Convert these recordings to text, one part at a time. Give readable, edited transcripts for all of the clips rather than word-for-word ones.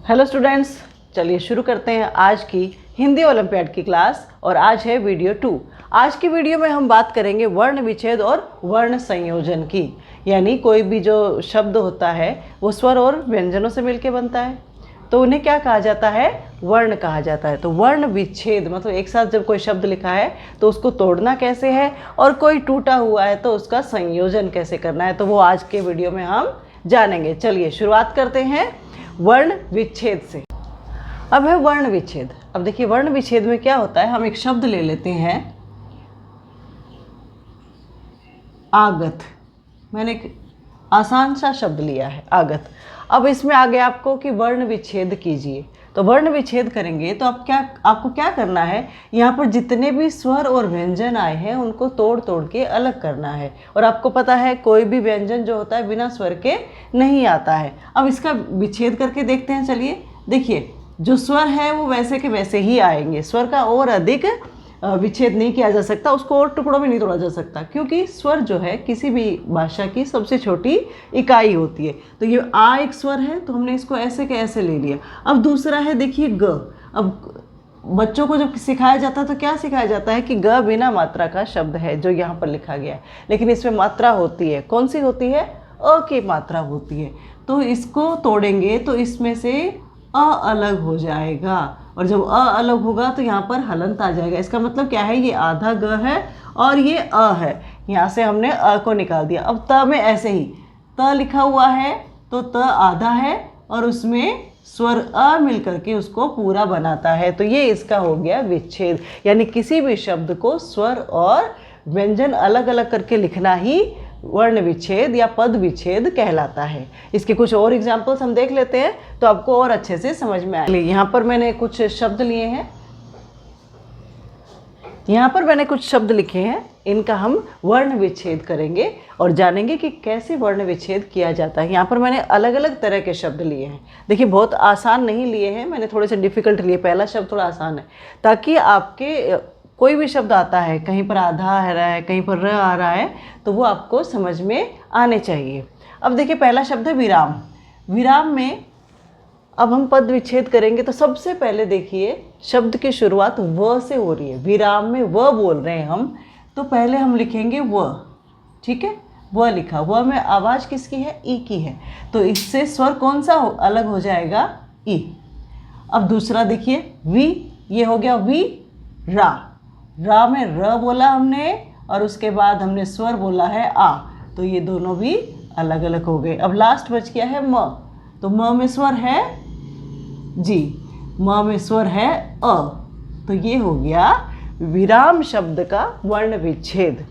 Hello students, चलिए शुरू करते हैं आज की हिंदी ओलंपियाड की क्लास। और आज है वीडियो 2। आज की वीडियो में हम बात करेंगे वर्ण विच्छेद और वर्ण संयोजन की। यानी कोई भी जो शब्द होता है वो स्वर और व्यंजनों से मिलकर बनता है, तो उन्हें क्या कहा जाता है? वर्ण कहा जाता है। तो वर्ण विच्छेद मतलब एक साथ जब कोई शब्द लिखा है तो उसको तोड़ना कैसे है, और कोई टूटा हुआ है तो उसका संयोजन कैसे करना है, तो वो आज के वीडियो में हम जानेंगे। चलिए शुरुआत करते हैं वर्ण विच्छेद से। अब है वर्ण विच्छेद। अब देखिए वर्ण विच्छेद में क्या होता है, हम एक शब्द ले लेते हैं आगत। मैंने एक आसान सा शब्द लिया है आगत। अब इसमें आगे आपको कि वर्ण विच्छेद कीजिए, तो वर्ण विच्छेद करेंगे तो आपको क्या करना है, यहाँ पर जितने भी स्वर और व्यंजन आए हैं उनको तोड़ तोड़ के अलग करना है। और आपको पता है कोई भी व्यंजन जो होता है बिना स्वर के नहीं आता है। अब इसका विच्छेद करके देखते हैं। चलिए देखिए, जो स्वर है वो वैसे के वैसे ही आएंगे। स्वर का और अधिक विच्छेद नहीं किया जा सकता, उसको और टुकड़ों में नहीं तोड़ा जा सकता, क्योंकि स्वर जो है किसी भी भाषा की सबसे छोटी इकाई होती है। तो ये आ एक स्वर है, तो हमने इसको ऐसे के ऐसे ले लिया। अब दूसरा है देखिए ग। अब बच्चों को जब सिखाया जाता है तो क्या सिखाया जाता है कि ग बिना मात्रा का शब्द है जो यहाँ पर लिखा गया है, लेकिन इसमें मात्रा होती है। कौन सी होती है? अ की मात्रा होती है। तो इसको तोड़ेंगे तो इसमें से अ अलग हो जाएगा, और जब अ अलग होगा तो यहाँ पर हलंत आ जाएगा। इसका मतलब क्या है, ये आधा ग है और ये अ है। यहाँ से हमने अ को निकाल दिया। अब त में ऐसे ही त लिखा हुआ है तो त आधा है और उसमें स्वर अ मिल करके उसको पूरा बनाता है। तो ये इसका हो गया विच्छेद। यानी किसी भी शब्द को स्वर और व्यंजन अलग अलग करके लिखना ही वर्ण विच्छेद या पद विच्छेद कहलाता है। इसके कुछ और एग्जाम्पल्स हम देख लेते हैं तो आपको और अच्छे से समझ में आएगा। यहाँ पर मैंने कुछ शब्द लिए हैं, यहाँ पर मैंने कुछ शब्द लिखे हैं, इनका हम वर्ण विच्छेद करेंगे और जानेंगे कि कैसे वर्ण विच्छेद किया जाता है। यहाँ पर मैंने अलग अलग तरह के शब्द लिए हैं। देखिए बहुत आसान नहीं लिए हैं, मैंने थोड़े से डिफ़िकल्ट लिए। पहला शब्द थोड़ा आसान है, ताकि आपके कोई भी शब्द आता है, कहीं पर आधा आ रहा है, कहीं पर र आ रहा है, तो वो आपको समझ में आने चाहिए। अब देखिए पहला शब्द है विराम। विराम में अब हम पद विच्छेद करेंगे तो सबसे पहले देखिए शब्द की शुरुआत व से हो रही है। विराम में व बोल रहे हैं हम, तो पहले हम लिखेंगे व। ठीक है, व लिखा। व में आवाज़ किसकी है? ई की है, तो इससे स्वर कौन सा अलग हो जाएगा? ई। अब दूसरा देखिए वी, ये हो गया वी रा। रा में र बोला हमने और उसके बाद हमने स्वर बोला है आ, तो ये दोनों भी अलग अलग हो गए। अब लास्ट बच गया है म, तो म में स्वर है जी, म में स्वर है अ, तो ये हो गया विराम शब्द का वर्ण विच्छेद।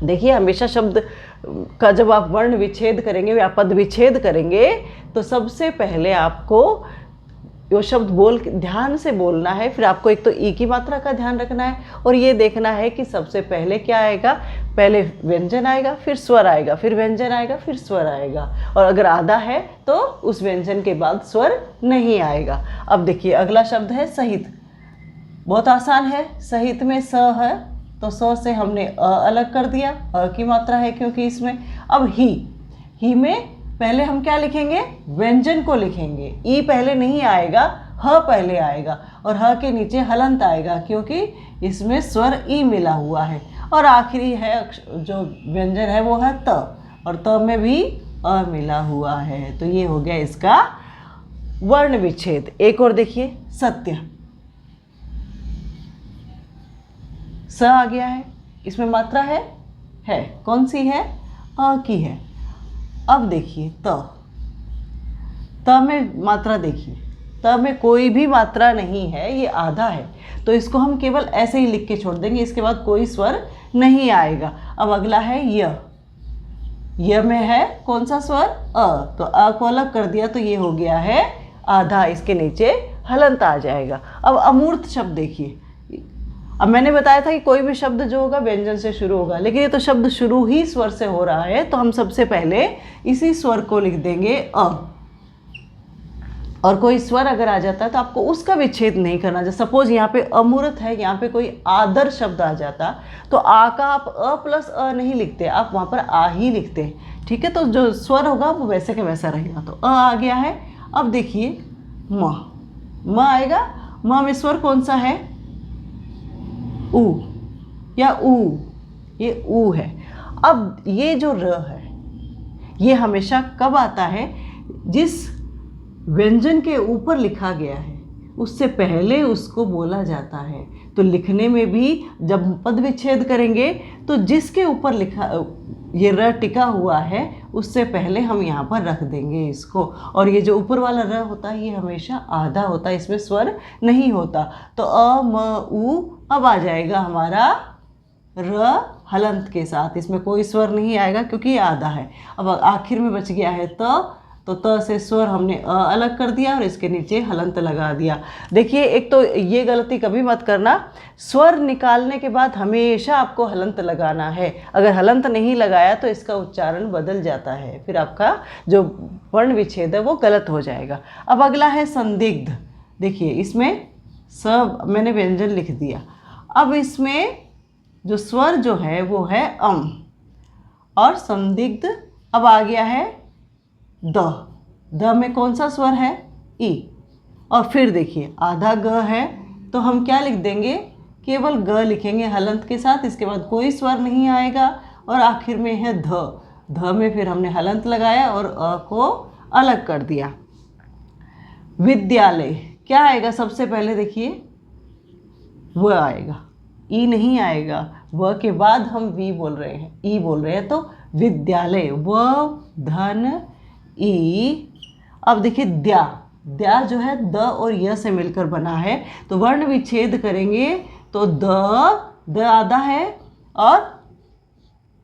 देखिए हमेशा शब्द का जब आप वर्ण विच्छेद करेंगे या पद विच्छेद करेंगे तो सबसे पहले आपको वो शब्द ध्यान से बोलना है। फिर आपको एक तो ई की मात्रा का ध्यान रखना है और ये देखना है कि सबसे पहले क्या आएगा। पहले व्यंजन आएगा, फिर स्वर आएगा, फिर व्यंजन आएगा, फिर स्वर आएगा, और अगर आधा है तो उस व्यंजन के बाद स्वर नहीं आएगा। अब देखिए अगला शब्द है सहित। बहुत आसान है। सहित में स है तो स से हमने अ अलग कर दिया, अ की मात्रा है क्योंकि इसमें। अब ही में पहले हम क्या लिखेंगे? व्यंजन को लिखेंगे। ई पहले नहीं आएगा, ह पहले आएगा, और ह के नीचे हलंत आएगा क्योंकि इसमें स्वर ई मिला हुआ है। और आखिरी है जो व्यंजन है वो है त, और त में भी अ मिला हुआ है। तो ये हो गया इसका वर्ण विच्छेद। एक और देखिए सत्य। स आ गया है, इसमें मात्रा है कौन सी है? अ की है। अब देखिए त में मात्रा देखिए, त में कोई भी मात्रा नहीं है, ये आधा है, तो इसको हम केवल ऐसे ही लिख के छोड़ देंगे, इसके बाद कोई स्वर नहीं आएगा। अब अगला है य में है कौन सा स्वर? अ, तो अ को अलग कर दिया तो ये हो गया है आधा, इसके नीचे हलंत आ जाएगा। अब अमूर्त शब्द देखिए। अब मैंने बताया था कि कोई भी शब्द जो होगा व्यंजन से शुरू होगा, लेकिन ये तो शब्द शुरू ही स्वर से हो रहा है, तो हम सबसे पहले इसी स्वर को लिख देंगे अ। और कोई स्वर अगर आ जाता है तो आपको उसका विच्छेद नहीं करना। जैसे सपोज यहाँ पे अमूर्त है, यहाँ पे कोई आदर शब्द आ जाता तो आ का आप अ प्लस अ नहीं लिखते, आप वहाँ पर आ ही लिखते हैं। ठीक है, तो जो स्वर होगा वो वैसे के वैसा रहेगा। तो अ आ गया है। अब देखिए म आएगा। म में स्वर कौन सा है? ऊ या ऊ, ये ऊ है। अब ये जो र है ये हमेशा कब आता है? जिस व्यंजन के ऊपर लिखा गया है उससे पहले उसको बोला जाता है। तो लिखने में भी जब पद विच्छेद करेंगे तो जिसके ऊपर लिखा ये र टिका हुआ है उससे पहले हम यहाँ पर रख देंगे इसको। और ये जो ऊपर वाला र होता है ये हमेशा आधा होता है, इसमें स्वर नहीं होता। तो अ म उ अब आ जाएगा हमारा र हलंत के साथ, इसमें कोई स्वर नहीं आएगा क्योंकि ये आधा है। अब आखिर में बच गया है तो त से स्वर हमने अ अलग कर दिया और इसके नीचे हलंत लगा दिया। देखिए एक तो ये गलती कभी मत करना, स्वर निकालने के बाद हमेशा आपको हलंत लगाना है। अगर हलंत नहीं लगाया तो इसका उच्चारण बदल जाता है, फिर आपका जो वर्ण विच्छेद है वो गलत हो जाएगा। अब अगला है संदिग्ध। देखिए इसमें सब मैंने व्यंजन लिख दिया। अब इसमें जो स्वर जो है वो है अम और संदिग्ध। अब आ गया है द में कौन सा स्वर है? ई। और फिर देखिए आधा ग है तो हम क्या लिख देंगे? केवल ग लिखेंगे हलंत के साथ, इसके बाद कोई स्वर नहीं आएगा। और आखिर में है ध में फिर हमने हलंत लगाया और अ को अलग कर दिया। विद्यालय क्या आएगा सबसे पहले? देखिए व आएगा, ई नहीं आएगा। व के बाद हम वी बोल रहे हैं, ई बोल रहे हैं, तो विद्यालय व धन ई। अब देखिए द्या जो है द और य से मिलकर बना है, तो वर्ण विच्छेद करेंगे तो द आधा है और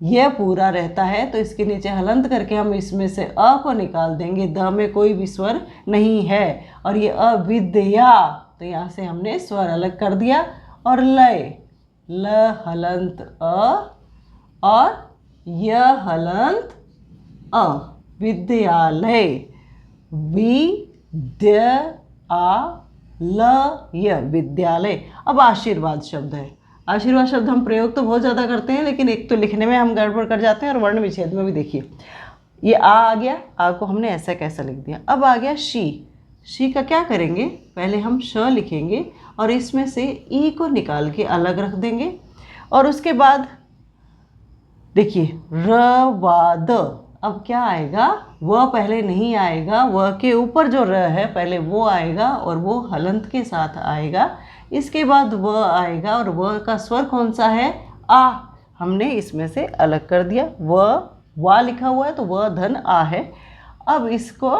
यह पूरा रहता है। तो इसके नीचे हलंत करके हम इसमें से अ को निकाल देंगे। द में कोई भी स्वर नहीं है और ये अविद्या, तो यहाँ से हमने स्वर अलग कर दिया। और लय ल हलंत अ और य हलंत अ, विद्यालय विद्यालय विद्यालय। अब आशीर्वाद शब्द है। आशीर्वाद शब्द हम प्रयोग तो बहुत ज़्यादा करते हैं, लेकिन एक तो लिखने में हम गड़बड़ कर जाते हैं और वर्ण विच्छेद में भी। देखिए ये आ गया, आ को हमने ऐसा कैसा लिख दिया। अब आ गया शी का क्या करेंगे? पहले हम श लिखेंगे और इसमें से ई को निकाल के अलग रख देंगे। और उसके बाद देखिए रवाद। अब क्या आएगा? वह पहले नहीं आएगा, वह के ऊपर जो र है पहले वो आएगा और वो हलंत के साथ आएगा। इसके बाद वह आएगा और वह का स्वर कौन सा है? आ। हमने इसमें से अलग कर दिया। वा लिखा हुआ है तो वह धन आ है। अब इसको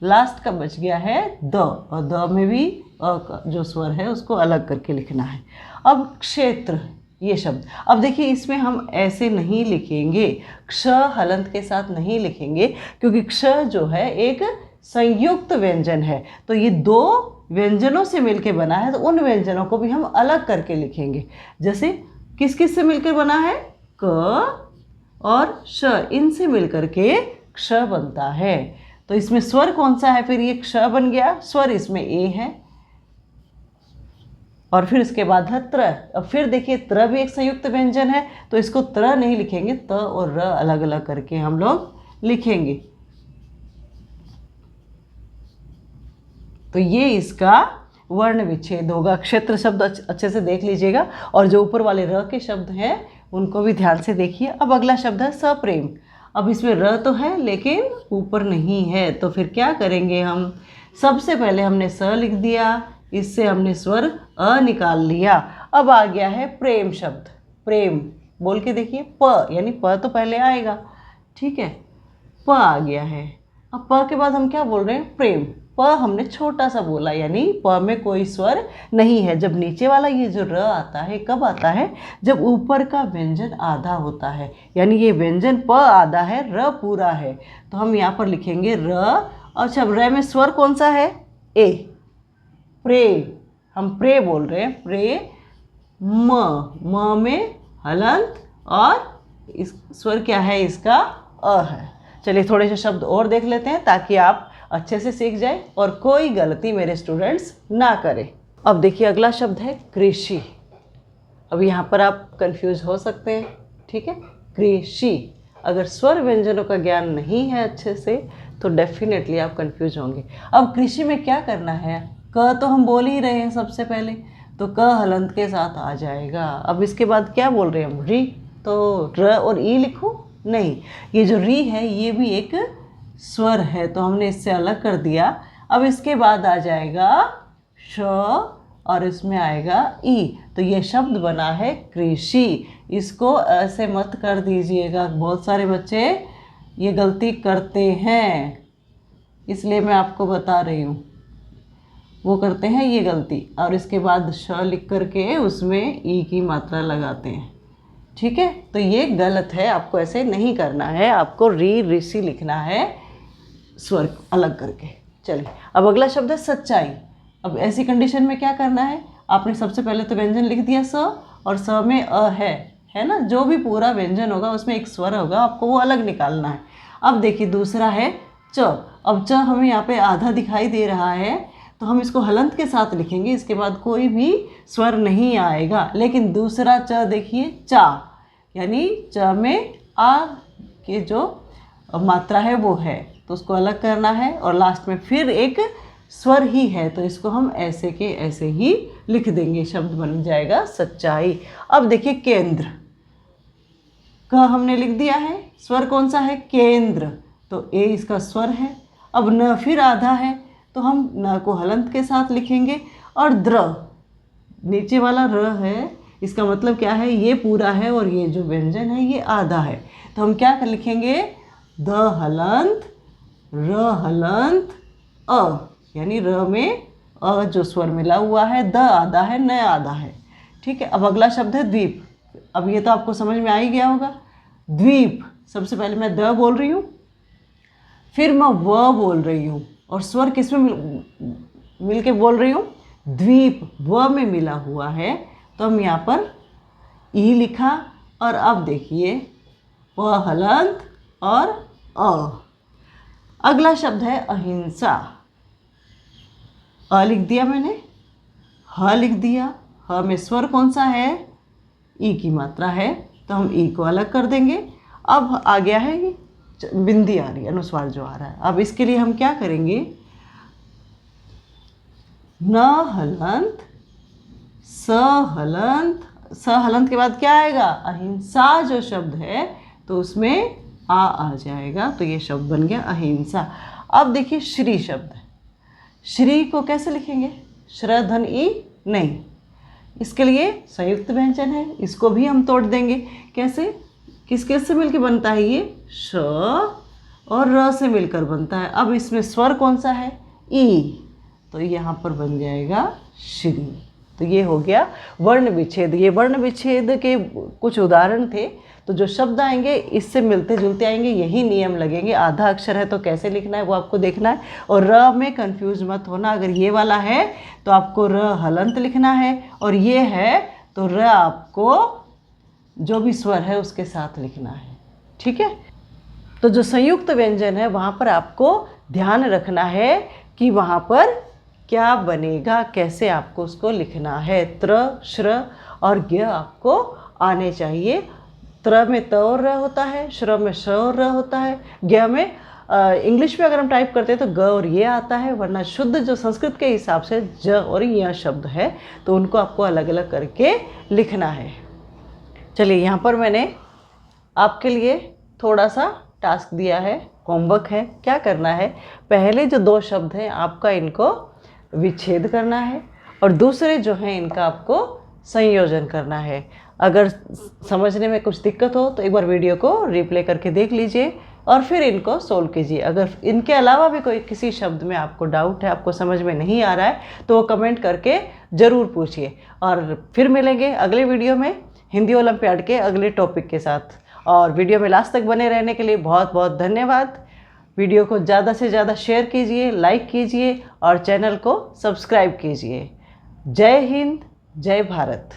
लास्ट का बच गया है द, और द में भी अ का जो स्वर है उसको अलग करके लिखना है। अब क्षेत्र ये शब्द, अब देखिए इसमें हम ऐसे नहीं लिखेंगे, क्ष हलंत के साथ नहीं लिखेंगे क्योंकि क्ष जो है एक संयुक्त व्यंजन है। तो ये दो व्यंजनों से मिलकर बना है, तो उन व्यंजनों को भी हम अलग करके लिखेंगे। जैसे किस किस से मिलकर बना है? क और श, इनसे मिलकर के क्ष बनता है। तो इसमें स्वर कौन सा है? फिर ये क्ष बन गया, स्वर इसमें ए है। और फिर इसके बाद है त्र। अब फिर देखिए त्र भी एक संयुक्त व्यंजन है, तो इसको त्र नहीं लिखेंगे, त और र अलग अलग करके हम लोग लिखेंगे। तो ये इसका वर्ण विच्छेद होगा। क्षेत्र शब्द अच्छे से देख लीजिएगा और जो ऊपर वाले र के शब्द हैं उनको भी ध्यान से देखिए। अब अगला शब्द है सप्रेम। अब इसमें र तो है लेकिन ऊपर नहीं है, तो फिर क्या करेंगे हम? सबसे पहले हमने स लिख दिया, इससे हमने स्वर अ निकाल लिया। अब आ गया है प्रेम शब्द। प्रेम बोल के देखिए, प यानी प तो पहले आएगा, ठीक है, प आ गया है। अब प के बाद हम क्या बोल रहे हैं? प्रेम। प हमने छोटा सा बोला, यानी प में कोई स्वर नहीं है। जब नीचे वाला ये जो र आता है कब आता है? जब ऊपर का व्यंजन आधा होता है, यानी ये व्यंजन प आधा है, र पूरा है। तो हम यहाँ पर लिखेंगे र। अच्छा, र में स्वर कौन सा है? ए। प्रे, हम प्रे बोल रहे हैं, प्रे। म में हलंत और इस स्वर क्या है इसका? अ है। चलिए थोड़े से शब्द और देख लेते हैं ताकि आप अच्छे से सीख जाए और कोई गलती मेरे स्टूडेंट्स ना करें। अब देखिए अगला शब्द है कृषि। अब यहाँ पर आप कंफ्यूज हो सकते हैं, ठीक है। कृषि, अगर स्वर व्यंजनों का ज्ञान नहीं है अच्छे से तो डेफिनेटली आप कंफ्यूज होंगे। अब कृषि में क्या करना है, क तो हम बोल ही रहे हैं सबसे पहले, तो क हलंत के साथ आ जाएगा। अब इसके बाद क्या बोल रहे हैं हम, री, तो र और ई लिखूं? नहीं, ये जो री है ये भी एक स्वर है, तो हमने इससे अलग कर दिया। अब इसके बाद आ जाएगा श और इसमें आएगा ई, तो ये शब्द बना है कृषि। इसको ऐसे मत कर दीजिएगा, बहुत सारे बच्चे ये गलती करते हैं, इसलिए मैं आपको बता रही हूँ। वो करते हैं ये गलती, और इसके बाद श लिख करके उसमें ई की मात्रा लगाते हैं। ठीक है, तो ये गलत है, आपको ऐसे नहीं करना है, आपको री ऋषि लिखना है स्वर अलग करके। चलिए, अब अगला शब्द है सच्चाई। अब ऐसी कंडीशन में क्या करना है, आपने सबसे पहले तो व्यंजन लिख दिया स, और स में अ है ना, जो भी पूरा व्यंजन होगा उसमें एक स्वर होगा, आपको वो अलग निकालना है। अब देखिए दूसरा है च। अब च हमें यहाँ पे आधा दिखाई दे रहा है, तो हम इसको हलंत के साथ लिखेंगे, इसके बाद कोई भी स्वर नहीं आएगा। लेकिन दूसरा च देखिए, चा, यानी च में आ की जो मात्रा है वो है, तो उसको अलग करना है, और लास्ट में फिर एक स्वर ही है, तो इसको हम ऐसे के ऐसे ही लिख देंगे, शब्द बन जाएगा सच्चाई। अब देखिए केंद्र, क हमने लिख दिया है, स्वर कौन सा है, केंद्र, तो ए इसका स्वर है। अब न फिर आधा है, तो हम न को हलंत के साथ लिखेंगे, और द्र, नीचे वाला र है, इसका मतलब क्या है, ये पूरा है और ये जो व्यंजन है ये आधा है, तो हम क्या कर लिखेंगे, द हलंत र हलंत अ, यानी र में अ जो स्वर मिला हुआ है, द आधा है, न आधा है। ठीक है, अब अगला शब्द है द्वीप। अब ये तो आपको समझ में आ ही गया होगा। द्वीप, सबसे पहले मैं द बोल रही हूँ, फिर मैं व बोल रही हूँ, और स्वर किस में मिल के बोल रही हूँ, द्वीप, व में मिला हुआ है, तो हम यहाँ पर ई लिखा, और अब देखिए प हलंत और अ। अगला शब्द है अहिंसा। अ लिख दिया मैंने, ह लिख दिया, ह में स्वर कौन सा है, ई की मात्रा है, तो हम ई को अलग कर देंगे। अब आ गया है ये बिंदी आ रही है, अनुस्वार जो आ रहा है। अब इसके लिए हम क्या करेंगे, न हलंत स हलंत, स हलंत के बाद क्या आएगा, अहिंसा जो शब्द है, तो उसमें आ जाएगा, तो ये शब्द बन गया अहिंसा। अब देखिए श्री शब्द, श्री को कैसे लिखेंगे, श्र धन ई, नहीं, इसके लिए संयुक्त व्यंजन है, इसको भी हम तोड़ देंगे। कैसे, किस किस से मिलकर बनता है, ये श और र से मिलकर बनता है। अब इसमें स्वर कौन सा है, ई, तो यहाँ पर बन जाएगा श्री। तो ये हो गया वर्ण विच्छेद। ये वर्ण विच्छेद के कुछ उदाहरण थे, तो जो शब्द आएंगे इससे मिलते जुलते आएंगे, यही नियम लगेंगे। आधा अक्षर है तो कैसे लिखना है वो आपको देखना है, और र में कंफ्यूज मत होना। अगर ये वाला है तो आपको र हलंत लिखना है, और ये है तो र आपको जो भी स्वर है उसके साथ लिखना है। ठीक है, तो जो संयुक्त व्यंजन है वहाँ पर आपको ध्यान रखना है कि वहाँ पर क्या बनेगा, कैसे आपको उसको लिखना है। त्र, श्र और ज्ञ आपको आने चाहिए। त्र में त और र होता है, श्र में श और र होता है, ज्ञ में इंग्लिश में अगर हम टाइप करते हैं तो ग और ये आता है, वरना शुद्ध जो संस्कृत के हिसाब से ज और य शब्द है, तो उनको आपको अलग अलग करके लिखना है। चलिए, यहाँ पर मैंने आपके लिए थोड़ा सा टास्क दिया है, होमवर्क है। क्या करना है, पहले जो दो शब्द हैं आपका इनको विच्छेद करना है, और दूसरे जो हैं इनका आपको संयोजन करना है। अगर समझने में कुछ दिक्कत हो तो एक बार वीडियो को रिप्ले करके देख लीजिए और फिर इनको सोल्व कीजिए। अगर इनके अलावा भी कोई किसी शब्द में आपको डाउट है, आपको समझ में नहीं आ रहा है, तो वो कमेंट करके ज़रूर पूछिए। और फिर मिलेंगे अगले वीडियो में हिंदी ओलंपियाड के अगले टॉपिक के साथ। और वीडियो में लास्ट तक बने रहने के लिए बहुत बहुत धन्यवाद। वीडियो को ज़्यादा से ज़्यादा शेयर कीजिए, लाइक कीजिए और चैनल को सब्सक्राइब कीजिए। जय हिंद, जय भारत।